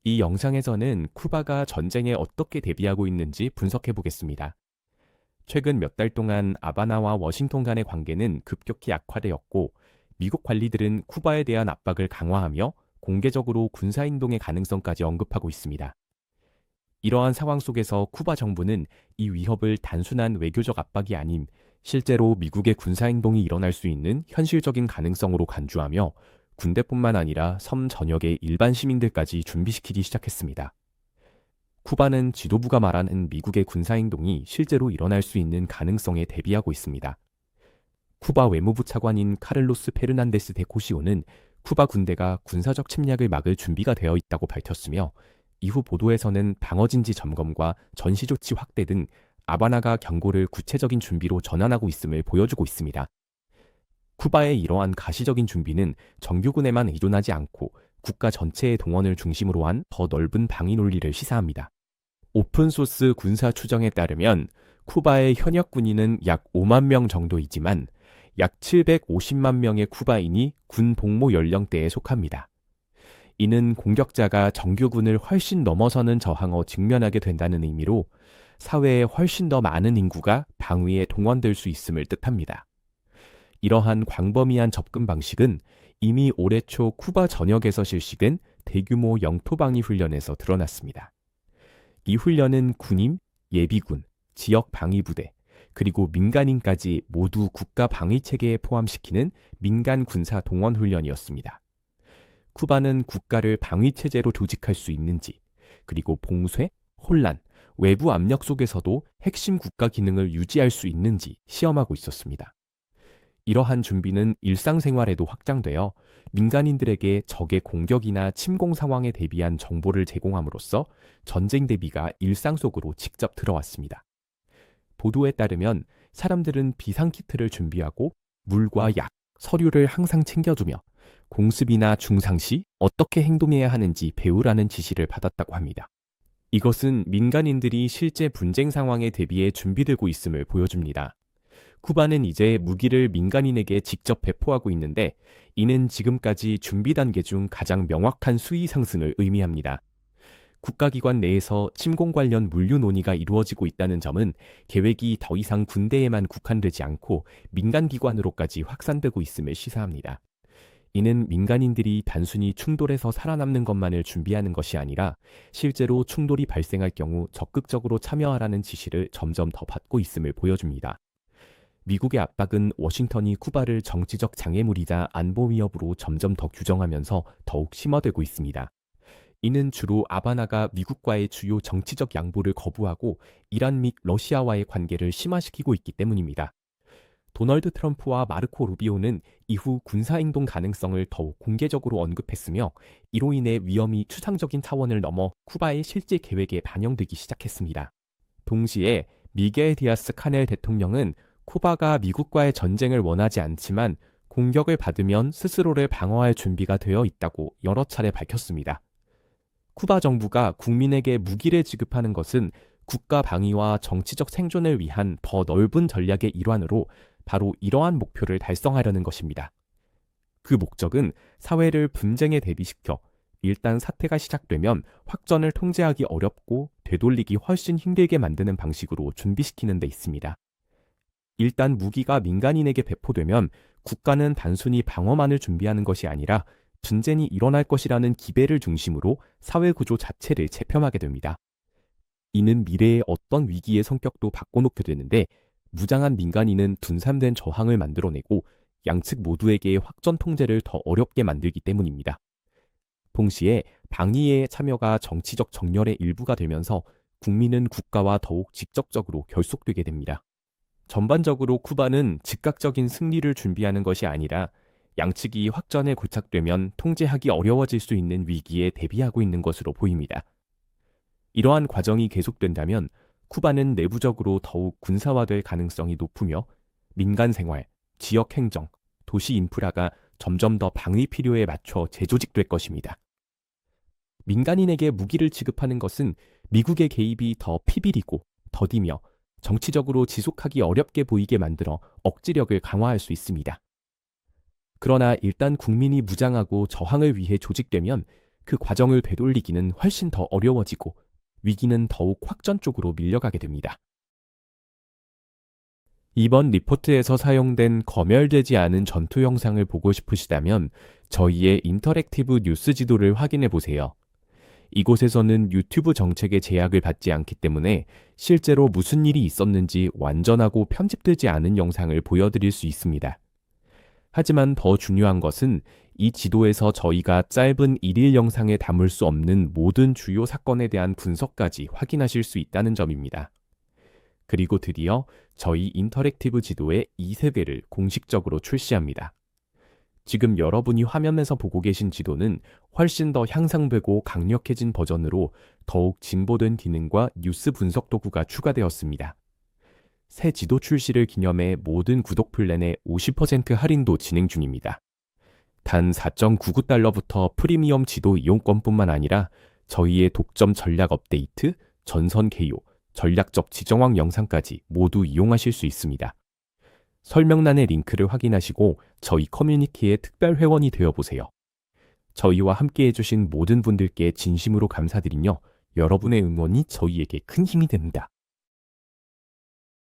이 영상에서는 쿠바가 전쟁에 어떻게 대비하고 있는지 분석해 보겠습니다. 최근 몇 달 동안 아바나와 워싱턴 간의 관계는 급격히 악화되었고, 미국 관리들은 쿠바에 대한 압박을 강화하며 공개적으로 군사행동의 가능성까지 언급하고 있습니다. 이러한 상황 속에서 쿠바 정부는 이 위협을 단순한 외교적 압박이 아닌 실제로 미국의 군사행동이 일어날 수 있는 현실적인 가능성으로 간주하며 군대뿐만 아니라 섬 전역의 일반 시민들까지 준비시키기 시작했습니다. 쿠바는 지도부가 말하는 미국의 군사행동이 실제로 일어날 수 있는 가능성에 대비하고 있습니다. 쿠바 외무부 차관인 카를로스 페르난데스 데 코시오는 쿠바 군대가 군사적 침략을 막을 준비가 되어 있다고 밝혔으며, 이후 보도에서는 방어진지 점검과 전시조치 확대 등 아바나가 경고를 구체적인 준비로 전환하고 있음을 보여주고 있습니다. 쿠바의 이러한 가시적인 준비는 정규군에만 의존하지 않고 국가 전체의 동원을 중심으로 한 더 넓은 방위 논리를 시사합니다. 오픈소스 군사 추정에 따르면 쿠바의 현역 군인은 약 5만 명 정도이지만 약 750만 명의 쿠바인이 군 복무 연령대에 속합니다. 이는 공격자가 정규군을 훨씬 넘어서는 저항에 직면하게 된다는 의미로 사회에 훨씬 더 많은 인구가 방위에 동원될 수 있음을 뜻합니다. 이러한 광범위한 접근 방식은 이미 올해 초 쿠바 전역에서 실시된 대규모 영토방위 훈련에서 드러났습니다. 이 훈련은 군인, 예비군, 지역 방위부대, 그리고 민간인까지 모두 국가 방위체계에 포함시키는 민간 군사 동원 훈련이었습니다. 쿠바는 국가를 방위체제로 조직할 수 있는지, 그리고 봉쇄, 혼란, 외부 압력 속에서도 핵심 국가 기능을 유지할 수 있는지 시험하고 있었습니다. 이러한 준비는 일상생활에도 확장되어 민간인들에게 적의 공격이나 침공 상황에 대비한 정보를 제공함으로써 전쟁 대비가 일상 속으로 직접 들어왔습니다. 보도에 따르면 사람들은 비상키트를 준비하고 물과 약, 서류를 항상 챙겨두며 공습이나 중상 시 어떻게 행동해야 하는지 배우라는 지시를 받았다고 합니다. 이것은 민간인들이 실제 분쟁 상황에 대비해 준비되고 있음을 보여줍니다. 쿠바는 이제 무기를 민간인에게 직접 배포하고 있는데, 이는 지금까지 준비 단계 중 가장 명확한 수위 상승을 의미합니다. 국가기관 내에서 침공 관련 물류 논의가 이루어지고 있다는 점은 계획이 더 이상 군대에만 국한되지 않고 민간기관으로까지 확산되고 있음을 시사합니다. 이는 민간인들이 단순히 충돌에서 살아남는 것만을 준비하는 것이 아니라 실제로 충돌이 발생할 경우 적극적으로 참여하라는 지시를 점점 더 받고 있음을 보여줍니다. 미국의 압박은 워싱턴이 쿠바를 정치적 장애물이자 안보 위협으로 점점 더 규정하면서 더욱 심화되고 있습니다. 이는 주로 아바나가 미국과의 주요 정치적 양보를 거부하고 이란 및 러시아와의 관계를 심화시키고 있기 때문입니다. 도널드 트럼프와 마르코 루비오는 이후 군사행동 가능성을 더욱 공개적으로 언급했으며, 이로 인해 위험이 추상적인 차원을 넘어 쿠바의 실제 계획에 반영되기 시작했습니다. 동시에 미겔 디아스 카넬 대통령은 쿠바가 미국과의 전쟁을 원하지 않지만 공격을 받으면 스스로를 방어할 준비가 되어 있다고 여러 차례 밝혔습니다. 쿠바 정부가 국민에게 무기를 지급하는 것은 국가 방위와 정치적 생존을 위한 더 넓은 전략의 일환으로 바로 이러한 목표를 달성하려는 것입니다. 그 목적은 사회를 분쟁에 대비시켜 일단 사태가 시작되면 확전을 통제하기 어렵고 되돌리기 훨씬 힘들게 만드는 방식으로 준비시키는 데 있습니다. 일단 무기가 민간인에게 배포되면 국가는 단순히 방어만을 준비하는 것이 아니라 분쟁이 일어날 것이라는 기대를 중심으로 사회구조 자체를 재편하게 됩니다. 이는 미래의 어떤 위기의 성격도 바꿔놓게 되는데, 무장한 민간인은 분산된 저항을 만들어내고 양측 모두에게 확전 통제를 더 어렵게 만들기 때문입니다. 동시에 방위의 참여가 정치적 정렬의 일부가 되면서 국민은 국가와 더욱 직접적으로 결속되게 됩니다. 전반적으로 쿠바는 즉각적인 승리를 준비하는 것이 아니라 양측이 확전에 고착되면 통제하기 어려워질 수 있는 위기에 대비하고 있는 것으로 보입니다. 이러한 과정이 계속된다면 쿠바는 내부적으로 더욱 군사화될 가능성이 높으며 민간 생활, 지역 행정, 도시 인프라가 점점 더 방위 필요에 맞춰 재조직될 것입니다. 민간인에게 무기를 지급하는 것은 미국의 개입이 더 피비리고 더디며 정치적으로 지속하기 어렵게 보이게 만들어 억지력을 강화할 수 있습니다. 그러나 일단 국민이 무장하고 저항을 위해 조직되면 그 과정을 되돌리기는 훨씬 더 어려워지고 위기는 더욱 확전 쪽으로 밀려가게 됩니다. 이번 리포트에서 사용된 검열되지 않은 전투 영상을 보고 싶으시다면 저희의 인터랙티브 뉴스 지도를 확인해 보세요. 이곳에서는 유튜브 정책의 제약을 받지 않기 때문에 실제로 무슨 일이 있었는지 완전하고 편집되지 않은 영상을 보여드릴 수 있습니다. 하지만 더 중요한 것은 이 지도에서 저희가 짧은 1일 영상에 담을 수 없는 모든 주요 사건에 대한 분석까지 확인하실 수 있다는 점입니다. 그리고 드디어 저희 인터랙티브 지도의 2세대를 공식적으로 출시합니다. 지금 여러분이 화면에서 보고 계신 지도는 훨씬 더 향상되고 강력해진 버전으로 더욱 진보된 기능과 뉴스 분석 도구가 추가되었습니다. 새 지도 출시를 기념해 모든 구독 플랜의 50% 할인도 진행 중입니다. 단 4.99달러부터 프리미엄 지도 이용권뿐만 아니라 저희의 독점 전략 업데이트, 전선 개요, 전략적 지정왕 영상까지 모두 이용하실 수 있습니다. 설명란의 링크를 확인하시고 저희 커뮤니티의 특별 회원이 되어보세요. 저희와 함께 해주신 모든 분들께 진심으로 감사드리며 여러분의 응원이 저희에게 큰 힘이 됩니다.